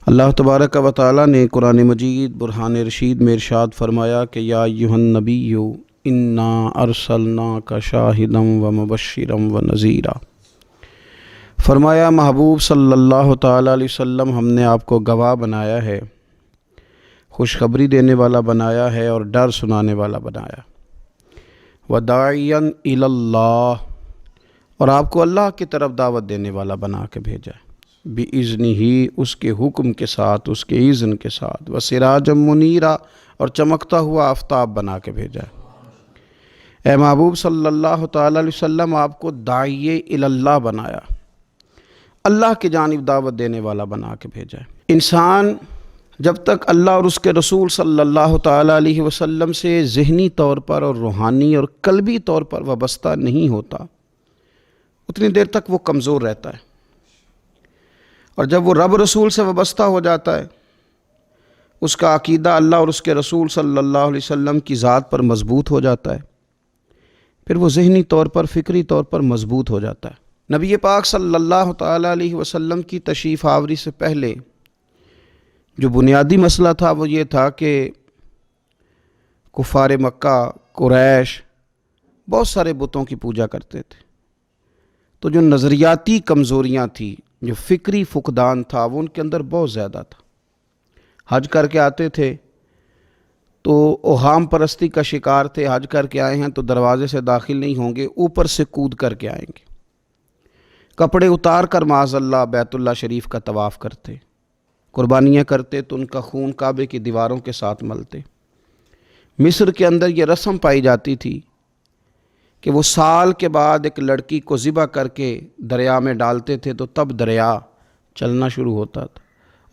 اللہ تبارک و تعالی نے قرآن مجید برہان رشید میں ارشاد فرمایا کہ یا ایھا النبی انا ارسلناک شاہدا و مبشرا و نذیرا۔ فرمایا محبوب صلی اللہ تعالی علیہ وسلم ہم نے آپ کو گواہ بنایا ہے، خوشخبری دینے والا بنایا ہے اور ڈر سنانے والا بنایا، وداعیا الی اللہ، اور آپ کو اللہ کی طرف دعوت دینے والا بنا کے بھیجا ہے، بِإِذْنِهِ، اس کے حکم کے ساتھ، اس کے اذن کے ساتھ، وَسِرَاجًا مُنِيرًا، اور چمکتا ہوا آفتاب بنا کے بھیجا ہے۔ اے محبوب صلی اللہ تعالی علیہ وسلم آپ کو داعی الی اللہ بنایا، اللہ کی جانب دعوت دینے والا بنا کے بھیجا ہے۔ انسان جب تک اللہ اور اس کے رسول صلی اللہ تعالی علیہ وسلم سے ذہنی طور پر اور روحانی اور قلبی طور پر وابستہ نہیں ہوتا، اتنی دیر تک وہ کمزور رہتا ہے، اور جب وہ رب رسول سے وابستہ ہو جاتا ہے، اس کا عقیدہ اللہ اور اس کے رسول صلی اللہ علیہ وسلم کی ذات پر مضبوط ہو جاتا ہے، پھر وہ ذہنی طور پر فکری طور پر مضبوط ہو جاتا ہے۔ نبی پاک صلی اللہ تعالی علیہ وسلم کی تشریف آوری سے پہلے جو بنیادی مسئلہ تھا وہ یہ تھا کہ کفار مکہ، قریش بہت سارے بتوں کی پوجا کرتے تھے، تو جو نظریاتی کمزوریاں تھیں، جو فکری فقدان تھا، وہ ان کے اندر بہت زیادہ تھا۔ حج کر کے آتے تھے تو اوہام پرستی کا شکار تھے، حج کر کے آئے ہیں تو دروازے سے داخل نہیں ہوں گے، اوپر سے کود کر کے آئیں گے، کپڑے اتار کر معاذ اللہ بیت اللہ شریف کا طواف کرتے، قربانیاں کرتے تو ان کا خون کعبے کی دیواروں کے ساتھ ملتے۔ مصر کے اندر یہ رسم پائی جاتی تھی کہ وہ سال کے بعد ایک لڑکی کو ذبح کر کے دریا میں ڈالتے تھے تو تب دریا چلنا شروع ہوتا تھا،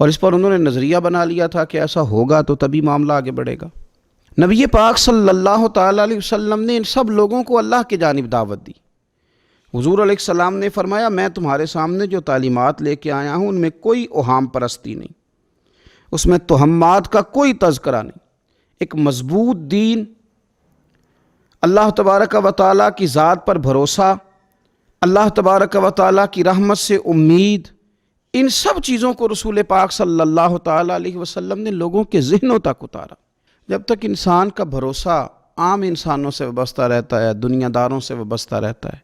اور اس پر انہوں نے نظریہ بنا لیا تھا کہ ایسا ہوگا تو تبھی معاملہ آگے بڑھے گا۔ نبی پاک صلی اللہ تعالی علیہ وسلم نے ان سب لوگوں کو اللہ کی جانب دعوت دی۔ حضور علیہ السلام نے فرمایا میں تمہارے سامنے جو تعلیمات لے کے آیا ہوں ان میں کوئی اوہام پرستی نہیں، اس میں توہمات کا کوئی تذکرہ نہیں، ایک مضبوط دین، اللہ تبارک و تعالیٰ کی ذات پر بھروسہ، اللہ تبارک و تعالیٰ کی رحمت سے امید، ان سب چیزوں کو رسول پاک صلی اللہ تعالیٰ علیہ وسلم نے لوگوں کے ذہنوں تک اتارا۔ جب تک انسان کا بھروسہ عام انسانوں سے وابستہ رہتا ہے، دنیا داروں سے وابستہ رہتا ہے،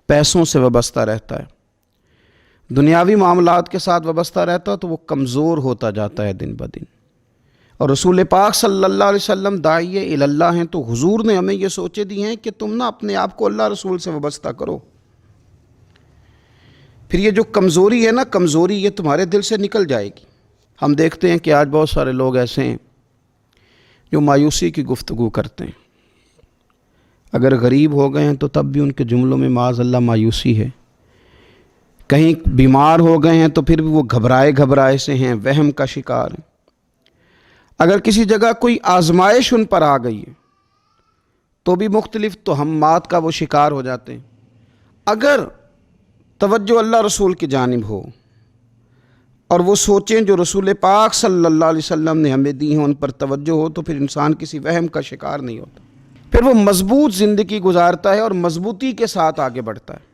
پیسوں سے وابستہ رہتا ہے، دنیاوی معاملات کے ساتھ وابستہ رہتا ہے، تو وہ کمزور ہوتا جاتا ہے دن بدن۔ اور رسول پاک صلی اللہ علیہ وسلم داعی الی اللہ ہیں، تو حضور نے ہمیں یہ سوچے دی ہیں کہ تم نا اپنے آپ کو اللہ رسول سے وابستہ کرو، پھر یہ جو کمزوری ہے نا، کمزوری یہ تمہارے دل سے نکل جائے گی۔ ہم دیکھتے ہیں کہ آج بہت سارے لوگ ایسے ہیں جو مایوسی کی گفتگو کرتے ہیں، اگر غریب ہو گئے ہیں تو تب بھی ان کے جملوں میں معاذ اللہ مایوسی ہے، کہیں بیمار ہو گئے ہیں تو پھر بھی وہ گھبرائے سے ہیں، وہم کا شکار ہیں، اگر کسی جگہ کوئی آزمائش ان پر آ گئی ہے تو بھی مختلف توہمات کا وہ شکار ہو جاتے ہیں۔ اگر توجہ اللہ رسول کی جانب ہو اور وہ سوچیں جو رسول پاک صلی اللہ علیہ وسلم نے ہمیں دی ہیں ان پر توجہ ہو، تو پھر انسان کسی وہم کا شکار نہیں ہوتا، پھر وہ مضبوط زندگی گزارتا ہے اور مضبوطی کے ساتھ آگے بڑھتا ہے،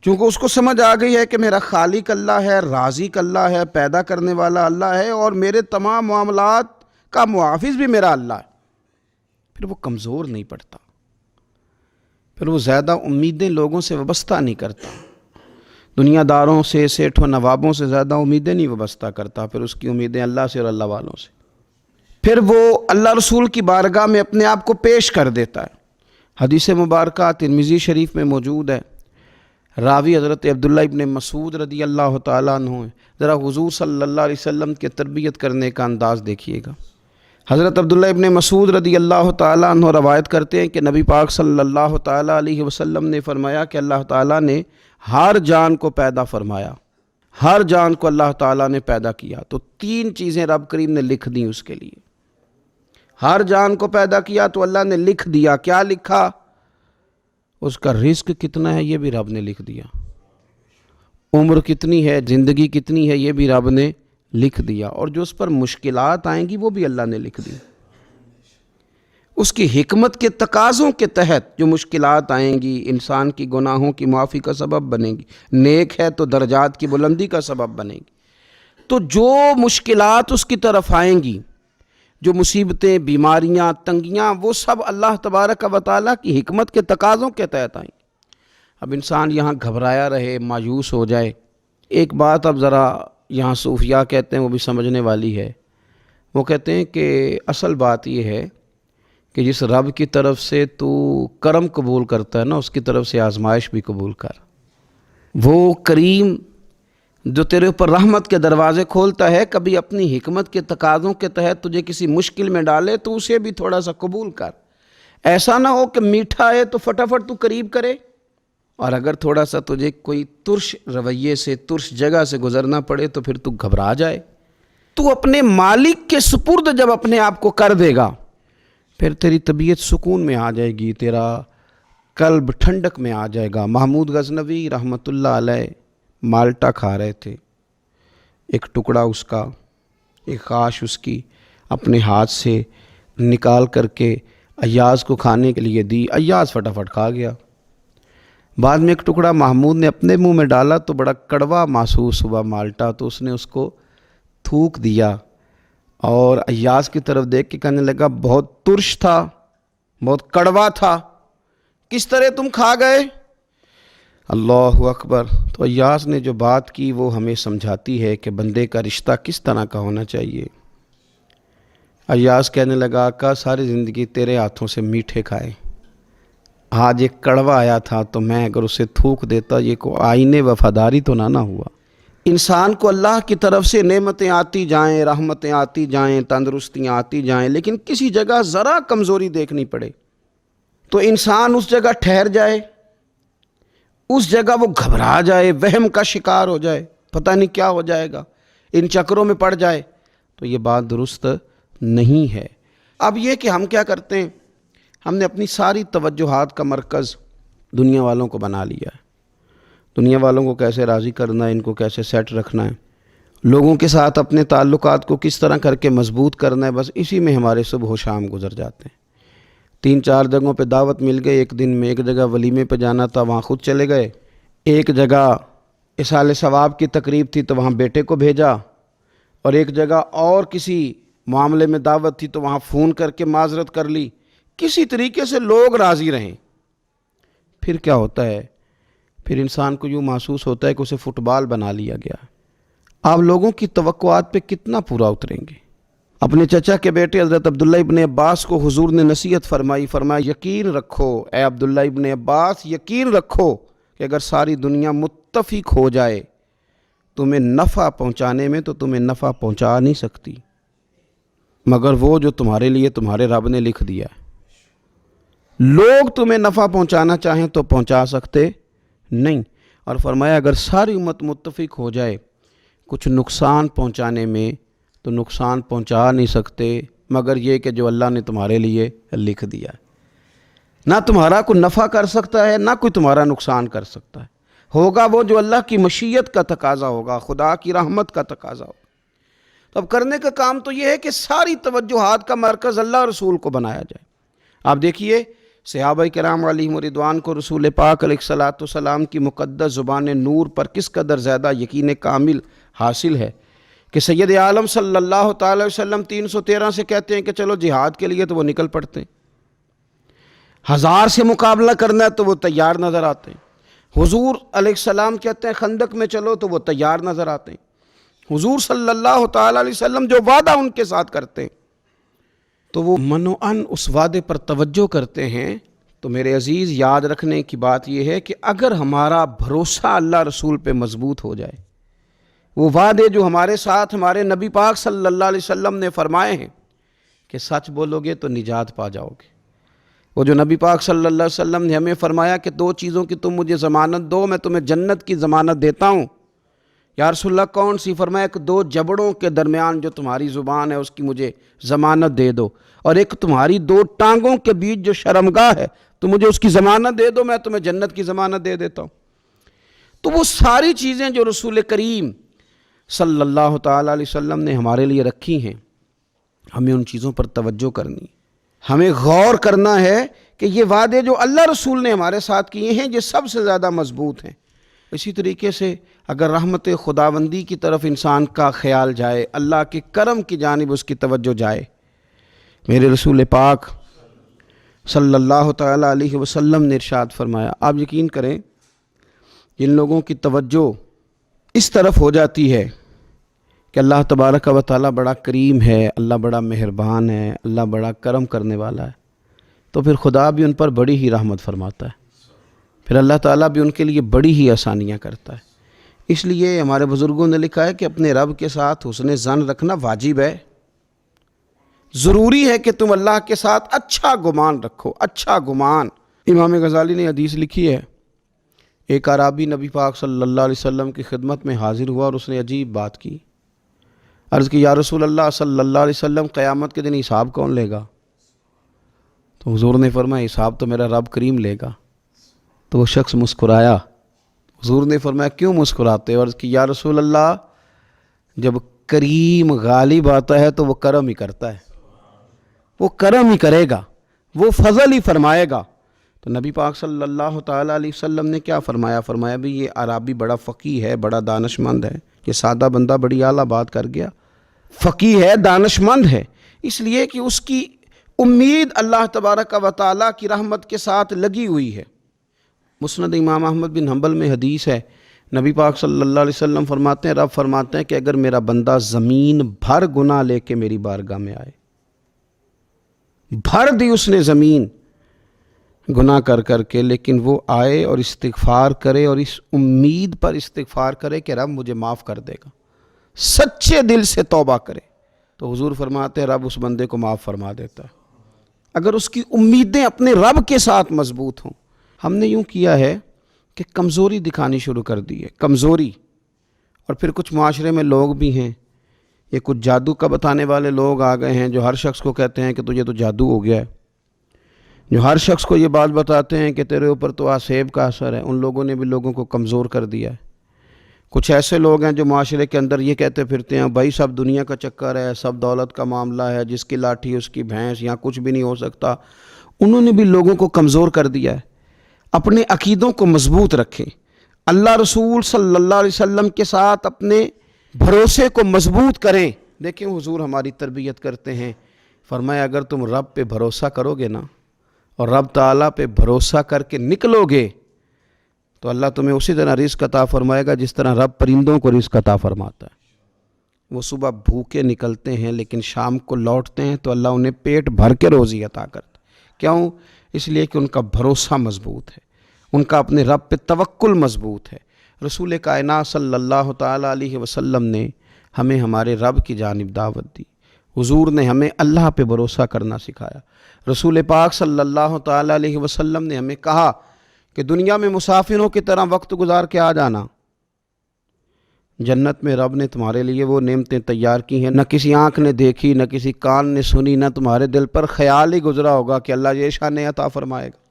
چونکہ اس کو سمجھ آ گئی ہے کہ میرا خالق اللہ ہے، رازق اللہ ہے، پیدا کرنے والا اللہ ہے، اور میرے تمام معاملات کا محافظ بھی میرا اللہ ہے۔ پھر وہ کمزور نہیں پڑتا، پھر وہ زیادہ امیدیں لوگوں سے وابستہ نہیں کرتا، دنیا داروں سے، سیٹھوں نوابوں سے زیادہ امیدیں نہیں وابستہ کرتا، پھر اس کی امیدیں اللہ سے اور اللہ والوں سے، پھر وہ اللہ رسول کی بارگاہ میں اپنے آپ کو پیش کر دیتا ہے۔ حدیث مبارکہ ترمذی شریف میں موجود ہے، راوی حضرت عبداللہ ابن مسعود رضی اللہ تعالیٰ عنہ ہے، ذرا حضور صلی اللہ علیہ وسلم کے تربیت کرنے کا انداز دیکھیے گا۔ حضرت عبداللہ ابن مسعود رضی اللہ تعالیٰ عنہ روایت کرتے ہیں کہ نبی پاک صلی اللہ تعالیٰ علیہ وسلم نے فرمایا کہ اللہ تعالیٰ نے ہر جان کو پیدا فرمایا، ہر جان کو اللہ تعالیٰ نے پیدا کیا، تو تین چیزیں رب کریم نے لکھ دیں اس کے لیے۔ ہر جان کو پیدا کیا تو اللہ نے لکھ دیا، کیا لکھا؟ اس کا رزق کتنا ہے یہ بھی رب نے لکھ دیا، عمر کتنی ہے، زندگی کتنی ہے یہ بھی رب نے لکھ دیا، اور جو اس پر مشکلات آئیں گی وہ بھی اللہ نے لکھ دی۔ اس کی حکمت کے تقاضوں کے تحت جو مشکلات آئیں گی انسان کی گناہوں کی معافی کا سبب بنے گی، نیک ہے تو درجات کی بلندی کا سبب بنے گی، تو جو مشکلات اس کی طرف آئیں گی، جو مصیبتیں، بیماریاں، تنگیاں، وہ سب اللہ تبارک و تعالیٰ کی حکمت کے تقاضوں کے تحت آئیں گی۔ اب انسان یہاں گھبرایا رہے، مایوس ہو جائے۔ ایک بات اب ذرا یہاں صوفیاء کہتے ہیں، وہ بھی سمجھنے والی ہے۔ وہ کہتے ہیں کہ اصل بات یہ ہے کہ جس رب کی طرف سے تو کرم قبول کرتا ہے نا، اس کی طرف سے آزمائش بھی قبول کر۔ وہ کریم جو تیرے اوپر رحمت کے دروازے کھولتا ہے، کبھی اپنی حکمت کے تقاضوں کے تحت تجھے کسی مشکل میں ڈالے تو اسے بھی تھوڑا سا قبول کر۔ ایسا نہ ہو کہ میٹھا ہے تو فٹافٹ تو قریب کرے، اور اگر تھوڑا سا تجھے کوئی ترش رویے سے، ترش جگہ سے گزرنا پڑے تو پھر تو گھبرا جائے۔ تو اپنے مالک کے سپرد جب اپنے آپ کو کر دے گا، پھر تیری طبیعت سکون میں آ جائے گی، تیرا قلب ٹھنڈک میں آ جائے گا۔ محمود غزنوی رحمۃ اللہ علیہ مالٹا کھا رہے تھے، ایک ٹکڑا اس کا، ایک خاش اس کی اپنے ہاتھ سے نکال کر کے ایاز کو کھانے کے لیے دی، ایاز فٹافٹ کھا گیا۔ بعد میں ایک ٹکڑا محمود نے اپنے منہ میں ڈالا تو بڑا کڑوا محسوس ہوا مالٹا، تو اس نے اس کو تھوک دیا اور ایاز کی طرف دیکھ کے کہنے لگا بہت ترش تھا، بہت کڑوا تھا، کس طرح تم کھا گئے؟ اللہ اکبر۔ تو ایاز نے جو بات کی وہ ہمیں سمجھاتی ہے کہ بندے کا رشتہ کس طرح کا ہونا چاہیے۔ ایاز کہنے لگا آقا ساری زندگی تیرے ہاتھوں سے میٹھے کھائے، آج ایک کڑوا آیا تھا تو میں اگر اسے تھوک دیتا، یہ کو آئین وفاداری تو نہ ہوا۔ انسان کو اللہ کی طرف سے نعمتیں آتی جائیں، رحمتیں آتی جائیں، تندرستیاں آتی جائیں، لیکن کسی جگہ ذرا کمزوری دیکھنی پڑے تو انسان اس جگہ ٹھہر جائے، اس جگہ وہ گھبرا جائے، وہم کا شکار ہو جائے، پتہ نہیں کیا ہو جائے گا، ان چکروں میں پڑ جائے، تو یہ بات درست نہیں ہے۔ اب یہ کہ ہم کیا کرتے ہیں، ہم نے اپنی ساری توجہات کا مرکز دنیا والوں کو بنا لیا ہے۔ دنیا والوں کو کیسے راضی کرنا ہے، ان کو کیسے سیٹ رکھنا ہے، لوگوں کے ساتھ اپنے تعلقات کو کس طرح کر کے مضبوط کرنا ہے، بس اسی میں ہمارے صبح و شام گزر جاتے ہیں۔ 3-4 جگہوں پہ دعوت مل گئی ایک دن میں، ایک جگہ ولیمے پہ جانا تھا وہاں خود چلے گئے، ایک جگہ اصال ثواب کی تقریب تھی تو وہاں بیٹے کو بھیجا، اور ایک جگہ اور کسی معاملے میں دعوت تھی تو وہاں فون کر کے معذرت کر لی۔ کسی طریقے سے لوگ راضی رہیں۔ پھر کیا ہوتا ہے، پھر انسان کو یوں محسوس ہوتا ہے کہ اسے فٹ بال بنا لیا گیا۔ آپ لوگوں کی توقعات پہ کتنا پورا اتریں گے؟ اپنے چچا کے بیٹے حضرت عبداللہ ابن عباس کو حضور نے نصیحت فرمایا یقین رکھو اے عبداللہ ابن عباس، یقین رکھو کہ اگر ساری دنیا متفق ہو جائے تمہیں نفع پہنچانے میں تو تمہیں نفع پہنچا نہیں سکتی، مگر وہ جو تمہارے لیے تمہارے رب نے لکھ دیا ہے۔ لوگ تمہیں نفع پہنچانا چاہیں تو پہنچا سکتے نہیں، اور فرمایا اگر ساری امت متفق ہو جائے کچھ نقصان پہنچانے میں تو نقصان پہنچا نہیں سکتے، مگر یہ کہ جو اللہ نے تمہارے لیے لکھ دیا ہے۔ نہ تمہارا کوئی نفع کر سکتا ہے، نہ کوئی تمہارا نقصان کر سکتا ہے، ہوگا وہ جو اللہ کی مشیت کا تقاضا ہوگا، خدا کی رحمت کا تقاضا ہوگا۔ تو اب کرنے کا کام تو یہ ہے کہ ساری توجہات کا مرکز اللہ رسول کو بنایا جائے۔ آپ دیکھیے صحابہ کرام علیہم رضوان کو رسول پاک علیہ الصلوۃ والسلام کی مقدس زبان نور پر کس قدر زیادہ یقین کامل حاصل ہے کہ سید عالم صلی اللہ تعالی وسلم 313 سے کہتے ہیں کہ چلو جہاد کے لیے تو وہ نکل پڑتے ہیں، 1000 سے مقابلہ کرنا ہے تو وہ تیار نظر آتے ہیں۔ حضور علیہ السلام کہتے ہیں خندق میں چلو تو وہ تیار نظر آتے ہیں۔ حضور صلی اللہ تعالی علیہ وسلم جو وعدہ ان کے ساتھ کرتے ہیں تو وہ منوعاً اس وعدے پر توجہ کرتے ہیں۔ تو میرے عزیز یاد رکھنے کی بات یہ ہے کہ اگر ہمارا بھروسہ اللہ رسول پہ مضبوط ہو جائے، وہ وعدے جو ہمارے ساتھ ہمارے نبی پاک صلی اللہ علیہ وسلم نے فرمائے ہیں کہ سچ بولو گے تو نجات پا جاؤ گے، وہ جو نبی پاک صلی اللہ علیہ وسلم نے ہمیں فرمایا کہ 2 چیزوں کی تم مجھے ضمانت دو، میں تمہیں جنت کی ضمانت دیتا ہوں۔ یا رسول اللہ کون سی؟ فرمایا کہ 2 جبڑوں کے درمیان جو تمہاری زبان ہے اس کی مجھے ضمانت دے دو، اور ایک تمہاری 2 ٹانگوں کے بیچ جو شرمگاہ ہے تو مجھے اس کی ضمانت دے دو، میں تمہیں جنت کی ضمانت دے دیتا ہوں۔ تو وہ ساری چیزیں جو رسول کریم صلی اللہ تعالیٰ علیہ وسلم نے ہمارے لیے رکھی ہیں، ہمیں ان چیزوں پر توجہ کرنی، ہمیں غور کرنا ہے کہ یہ وعدے جو اللہ رسول نے ہمارے ساتھ کیے ہیں یہ سب سے زیادہ مضبوط ہیں۔ اسی طریقے سے اگر رحمت خداوندی کی طرف انسان کا خیال جائے، اللہ کے کرم کی جانب اس کی توجہ جائے، میرے رسول پاک صلی اللہ تعالیٰ علیہ وسلم نے ارشاد فرمایا، آپ یقین کریں جن لوگوں کی توجہ اس طرف ہو جاتی ہے کہ اللہ تبارک و تعالیٰ بڑا کریم ہے، اللہ بڑا مہربان ہے، اللہ بڑا کرم کرنے والا ہے، تو پھر خدا بھی ان پر بڑی ہی رحمت فرماتا ہے، پھر اللہ تعالیٰ بھی ان کے لیے بڑی ہی آسانیاں کرتا ہے۔ اس لیے ہمارے بزرگوں نے لکھا ہے کہ اپنے رب کے ساتھ حسن ظن رکھنا واجب ہے، ضروری ہے کہ تم اللہ کے ساتھ اچھا گمان رکھو، اچھا گمان۔ امام غزالی نے حدیث لکھی ہے، ایک اعرابی نبی پاک صلی اللہ علیہ وسلم کی خدمت میں حاضر ہوا اور اس نے عجیب بات کی، عرض کی یا رسول اللہ صلی اللہ علیہ وسلم قیامت کے دن حساب کون لے گا؟ تو حضور نے فرمایا حساب تو میرا رب کریم لے گا۔ تو وہ شخص مسکرایا، حضور نے فرمایا کیوں مسکراتے ہو؟ عرض کی یا رسول اللہ جب کریم غالب آتا ہے تو وہ کرم ہی کرتا ہے، وہ کرم ہی کرے گا، وہ فضل ہی فرمائے گا۔ تو نبی پاک صلی اللہ تعالیٰ علیہ وسلم نے کیا فرمایا؟ فرمایا بھی یہ عربی بڑا فقیہ ہے، بڑا دانش مند ہے، یہ سادہ بندہ بڑی اعلیٰ بات کر گیا، فقیہ ہے، دانش مند ہے، اس لیے کہ اس کی امید اللہ تبارک و تعالیٰ کی رحمت کے ساتھ لگی ہوئی ہے۔ مسند امام احمد بن حنبل میں حدیث ہے، نبی پاک صلی اللہ علیہ وسلم فرماتے ہیں، رب فرماتے ہیں کہ اگر میرا بندہ زمین بھر گناہ لے کے میری بارگاہ میں آئے، بھر دی اس نے زمین گناہ کر کر کے، لیکن وہ آئے اور استغفار کرے اور اس امید پر استغفار کرے کہ رب مجھے معاف کر دے گا، سچے دل سے توبہ کرے، تو حضور فرماتے ہیں رب اس بندے کو معاف فرما دیتا ہے، اگر اس کی امیدیں اپنے رب کے ساتھ مضبوط ہوں۔ ہم نے یوں کیا ہے کہ کمزوری دکھانی شروع کر دی ہے، کمزوری، اور پھر کچھ معاشرے میں لوگ بھی ہیں، یہ کچھ جادو کا بتانے والے لوگ آ گئے ہیں جو ہر شخص کو کہتے ہیں کہ تجھے تو جادو ہو گیا ہے، جو ہر شخص کو یہ بات بتاتے ہیں کہ تیرے اوپر تو آسیب کا اثر ہے۔ ان لوگوں نے بھی لوگوں کو کمزور کر دیا ہے۔ کچھ ایسے لوگ ہیں جو معاشرے کے اندر یہ کہتے پھرتے ہیں بھائی سب دنیا کا چکر ہے، سب دولت کا معاملہ ہے، جس کی لاٹھی اس کی بھینس، یہاں کچھ بھی نہیں ہو سکتا۔ انہوں نے بھی لوگوں کو کمزور کر دیا ہے۔ اپنے عقیدوں کو مضبوط رکھیں، اللہ رسول صلی اللہ علیہ وسلم کے ساتھ اپنے بھروسے کو مضبوط کریں۔ دیکھیں حضور ہماری تربیت کرتے ہیں، فرمایا اگر تم رب پہ بھروسہ کرو گے نا اور رب تعالیٰ پہ بھروسہ کر کے نکلو گے تو اللہ تمہیں اسی طرح رزق عطا فرمائے گا جس طرح رب پرندوں کو رزق عطا فرماتا ہے۔ وہ صبح بھوکے نکلتے ہیں لیکن شام کو لوٹتے ہیں تو اللہ انہیں پیٹ بھر کے روزی عطا کرتا ہے۔ کیوں؟ اس لیے کہ ان کا بھروسہ مضبوط ہے، ان کا اپنے رب پہ توکل مضبوط ہے۔ رسول کائنات صلی اللہ تعالیٰ علیہ وسلم نے ہمیں ہمارے رب کی جانب دعوت دی، حضور نے ہمیں اللہ پہ بھروسہ کرنا سکھایا۔ رسول پاک صلی اللہ تعالیٰ علیہ وسلم نے ہمیں کہا کہ دنیا میں مسافروں کی طرح وقت گزار کے آ جانا، جنت میں رب نے تمہارے لیے وہ نعمتیں تیار کی ہیں، نہ کسی آنکھ نے دیکھی، نہ کسی کان نے سنی، نہ تمہارے دل پر خیال ہی گزرا ہوگا کہ اللہ یہ شان عطا فرمائے گا۔